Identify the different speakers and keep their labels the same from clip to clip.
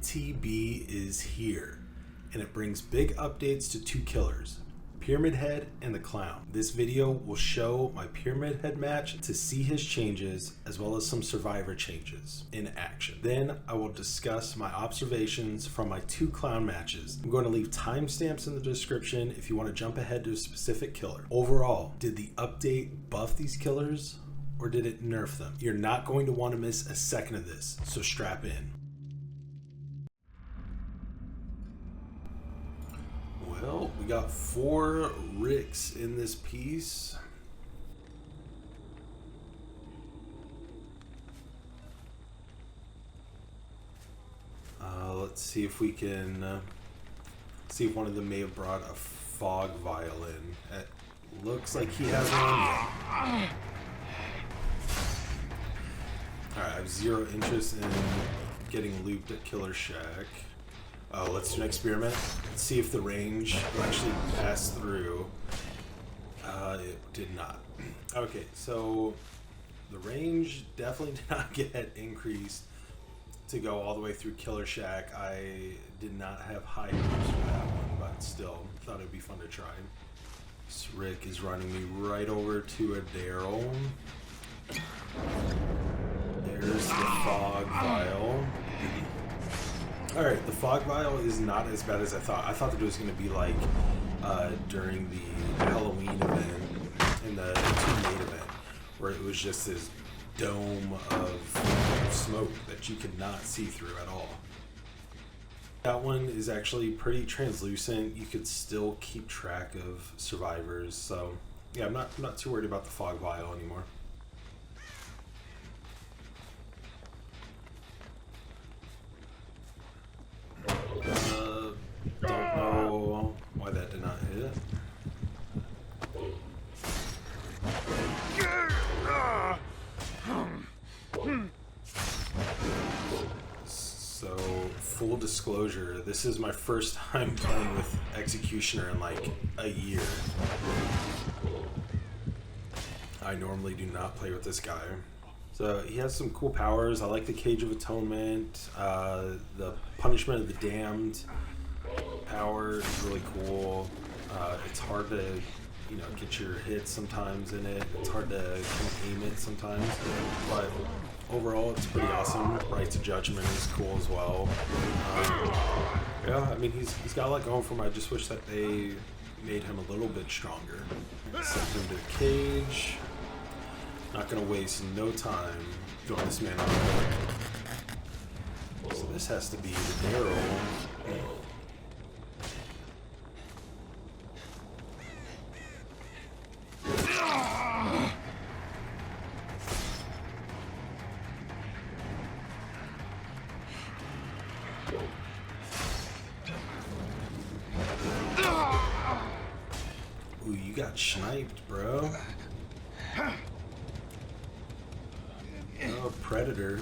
Speaker 1: PTB is here, and it brings big updates to two killers, Pyramid Head and the Clown. This video will show my Pyramid Head match to see his changes as well as some survivor changes in action. Then I will discuss my observations from my two Clown matches. I'm going to leave timestamps in the description if you want to jump ahead to a specific killer. Overall, did the update buff these killers or did it nerf them? You're not going to want to miss a second of this, so strap in. Well, we got 4 Ricks in this piece. Let's see if we can see if one of them may have brought a fog vial in. It looks like he has one. Yeah. Alright, I have zero interest in getting looped at Killer Shack. Let's do an experiment. Let's see if the range will actually pass through. It did not. Okay, so the range definitely did not get increased to go all the way through Killer Shack. I did not have high hopes for that one, but still thought it would be fun to try. This Rick is running me right over to a Daryl. There's the fog vial. Alright, the fog vial is not as bad as I thought. I thought that it was going to be like during the Halloween event in the teammate event, where it was just this dome of smoke that you could not see through at all. That one is actually pretty translucent. You could still keep track of survivors, so yeah, I'm not too worried about the fog vial anymore. Don't know why that did not hit. So, full disclosure, this is my first time playing with Executioner in like a year. I normally do not play with this guy. So he has some cool powers. I like the Cage of Atonement, the Punishment of the Damned power is really cool. It's hard to, get your hits sometimes in it. It's hard to kind of aim it sometimes, but overall it's pretty awesome. Right to Judgment is cool as well. Yeah, I mean he's got a lot going for him. I just wish that they made him a little bit stronger. Sent him to the cage. Not gonna waste no time throwing this man on. So this has to be the Daryl. Ooh, you got sniped, bro. Oh, Predator.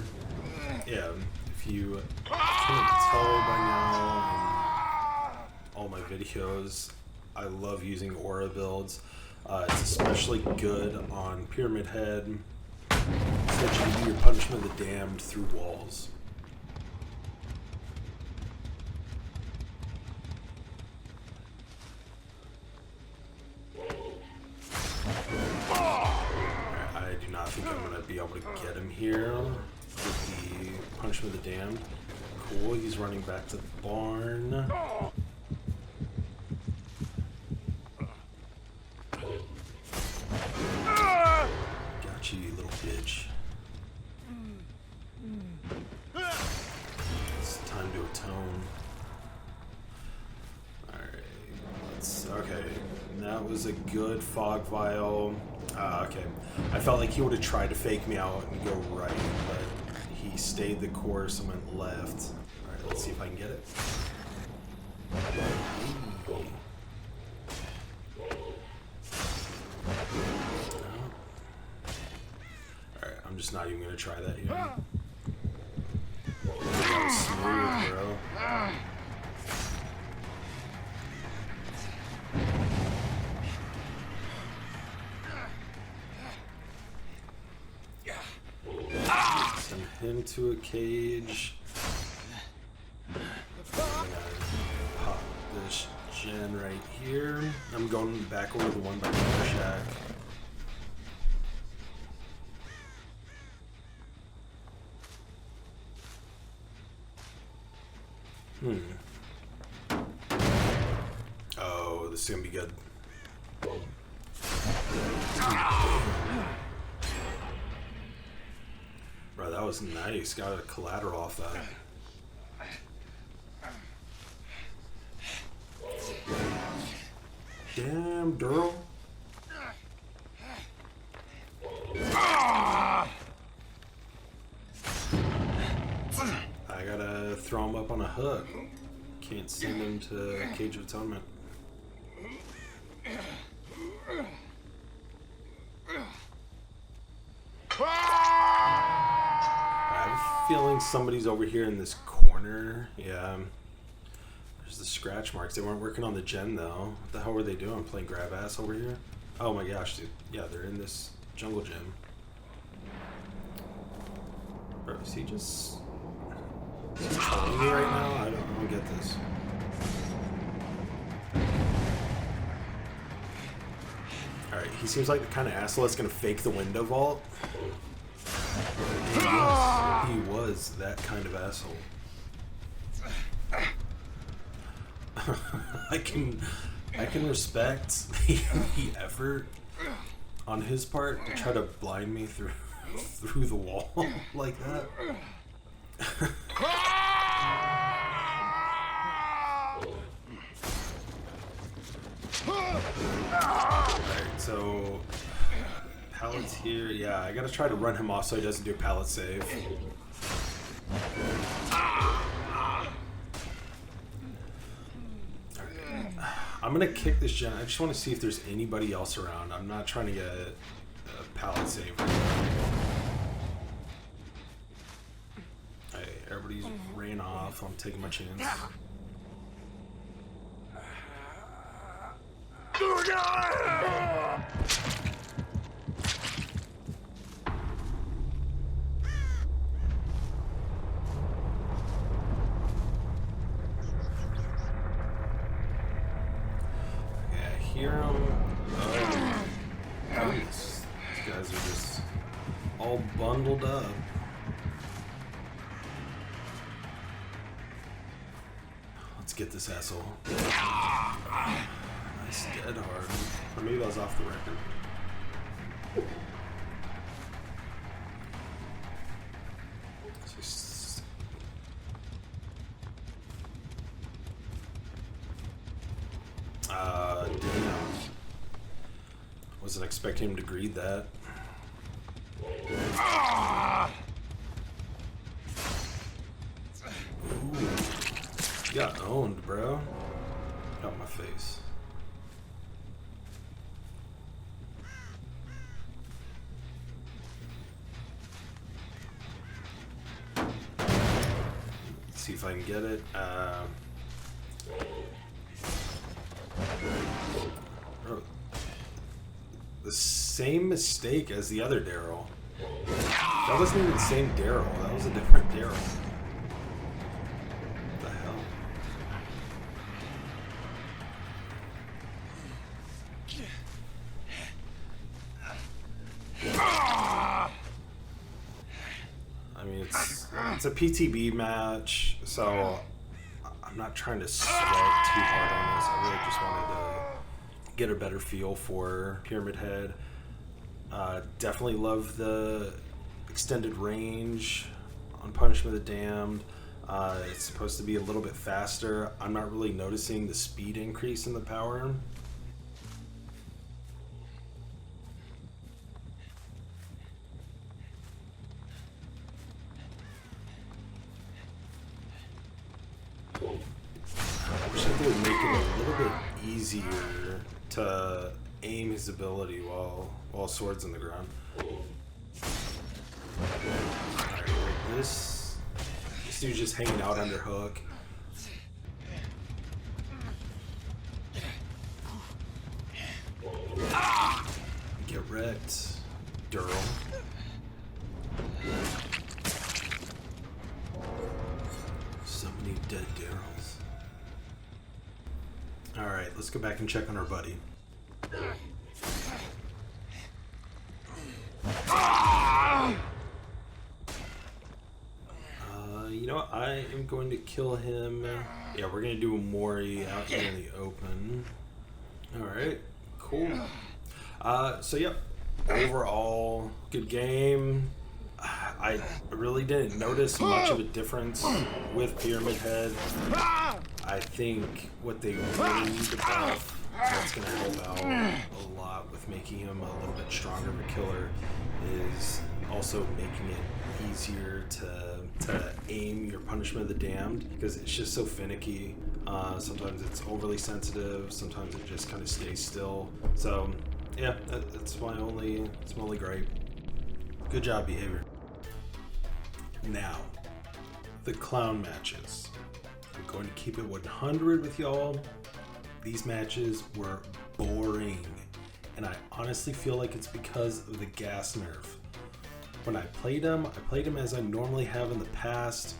Speaker 1: Yeah, if you can't tell by now in all my videos, I love using aura builds. It's especially good on Pyramid Head, so that you can do your Punishment of the Damned through walls. I do not think I'm going to be able to get him here with the Punishment of the Damned. Cool, he's running back to the barn. Got you, you little bitch. It's time to atone. Alright, okay. That was a good fog vial. Okay. I felt like he would have tried to fake me out and go right, but he stayed the course and went left. Alright, let's see if I can get it. Alright, I'm just not even going to try that here. That was smooth, bro. Send him to a cage. here. I'm going back over the one by the shack. Oh, this is gonna be good. Bro, that was nice. Got a collateral off that. Damn, Daryl. I gotta throw him up on a hook. Can't send him to Cage of Atonement. I have a feeling somebody's over here in this corner. Yeah. There's the scratch marks. They weren't working on the gen though. What the hell were they doing? Playing grab ass over here? Oh my gosh, dude. Yeah, they're in this jungle gym. Bro, is he just trolling me right now? I don't get this. Alright, he seems like the kind of asshole that's gonna fake the window vault. And yes, he was that kind of asshole. I can respect the effort on his part to try to blind me through the wall like that. Alright, so pallets here. Yeah, I gotta try to run him off so he doesn't do a pallet save. I'm gonna kick this gen. I just want to see if there's anybody else around. I'm not trying to get a pallet save. Hey, everybody's ran off. I'm taking my chance. Hear him. Oh, these guys are just all bundled up. Let's get this asshole. Nice dead hard. Or maybe that was off the record. Damn. Wasn't expecting him to greed that. Ooh. You got owned, bro. Got my face. Let's see if I can get it. Bro, the same mistake as the other Daryl. That wasn't even the same Daryl. That was a different Daryl. What the hell? I mean, it's a PTB match, so I'm not trying to sweat too hard on this. I really just wanted to get a better feel for Pyramid Head. Definitely love the extended range on Punishment of the Damned. It's supposed to be a little bit faster. I'm not really noticing the speed increase in the power. I wish I could make it a little bit easier to aim his ability while sword's in the ground. Alright, this dude's just hanging out under hook. Get wrecked, Durl. So many dead Daryls. Alright, let's go back and check on our buddy. You know what? I am going to kill him. Yeah, we're going to do a Mori out here in the open. Alright, cool. So yep, overall, good game. I really didn't notice much of a difference with Pyramid Head. I think what they really need to buff, that's going to help out a lot with making him a little bit stronger of a killer, is also making it easier to aim your Punishment of the Damned, because it's just so finicky. Sometimes it's overly sensitive, sometimes it just kind of stays still. So yeah, that's my only gripe. Good job, Behavior. Now, the clown matches. I'm going to keep it 100 with y'all. These matches were boring, and I honestly feel like it's because of the gas nerf. When I played them as I normally have in the past.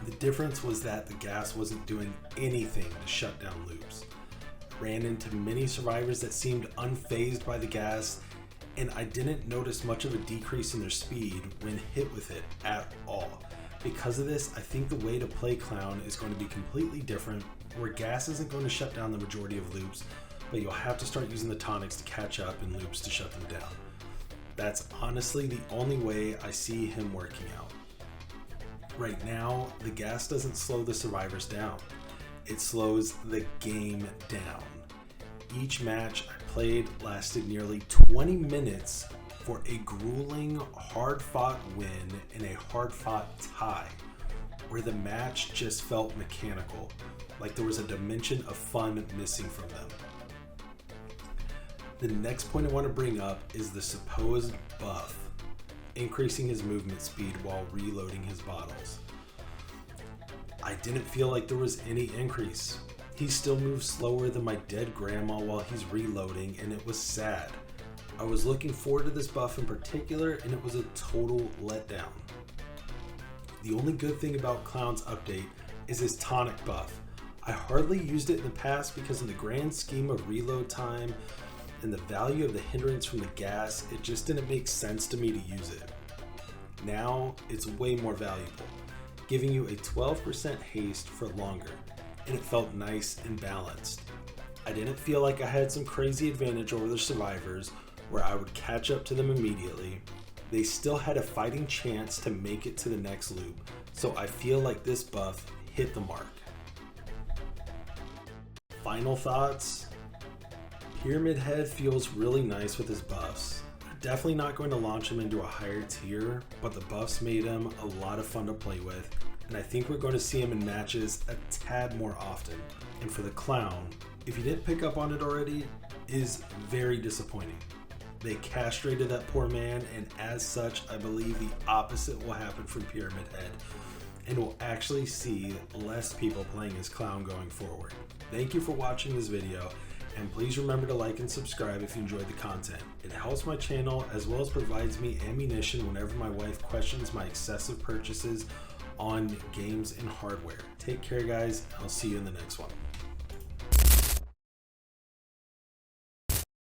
Speaker 1: The difference was that the gas wasn't doing anything to shut down loops. I ran into many survivors that seemed unfazed by the gas, and I didn't notice much of a decrease in their speed when hit with it at all. Because of this, I think the way to play Clown is going to be completely different, where gas isn't going to shut down the majority of loops, but you'll have to start using the tonics to catch up in loops to shut them down. That's honestly the only way I see him working out. Right now, the gas doesn't slow the survivors down. It slows the game down. Each match I played lasted nearly 20 minutes for a grueling, hard-fought win and a hard-fought tie, where the match just felt mechanical, like there was a dimension of fun missing from them. The next point I want to bring up is the supposed buff, increasing his movement speed while reloading his bottles. I didn't feel like there was any increase. He still moves slower than my dead grandma while he's reloading, and it was sad. I was looking forward to this buff in particular, and it was a total letdown. The only good thing about Clown's update is his tonic buff. I hardly used it in the past because in the grand scheme of reload time and the value of the hindrance from the gas, it just didn't make sense to me to use it. Now, it's way more valuable, giving you a 12% haste for longer, and it felt nice and balanced. I didn't feel like I had some crazy advantage over the survivors where I would catch up to them immediately. They still had a fighting chance to make it to the next loop, so I feel like this buff hit the mark. Final thoughts? Pyramid Head feels really nice with his buffs. They're definitely not going to launch him into a higher tier, but the buffs made him a lot of fun to play with, and I think we're going to see him in matches a tad more often. And for the Clown, if you didn't pick up on it already, is very disappointing. They castrated that poor man, and as such, I believe the opposite will happen from Pyramid Head, and we'll actually see less people playing as Clown going forward. Thank you for watching this video, and please remember to like and subscribe if you enjoyed the content. It helps my channel as well as provides me ammunition whenever my wife questions my excessive purchases on games and hardware. Take care, guys. I'll see you in the next one.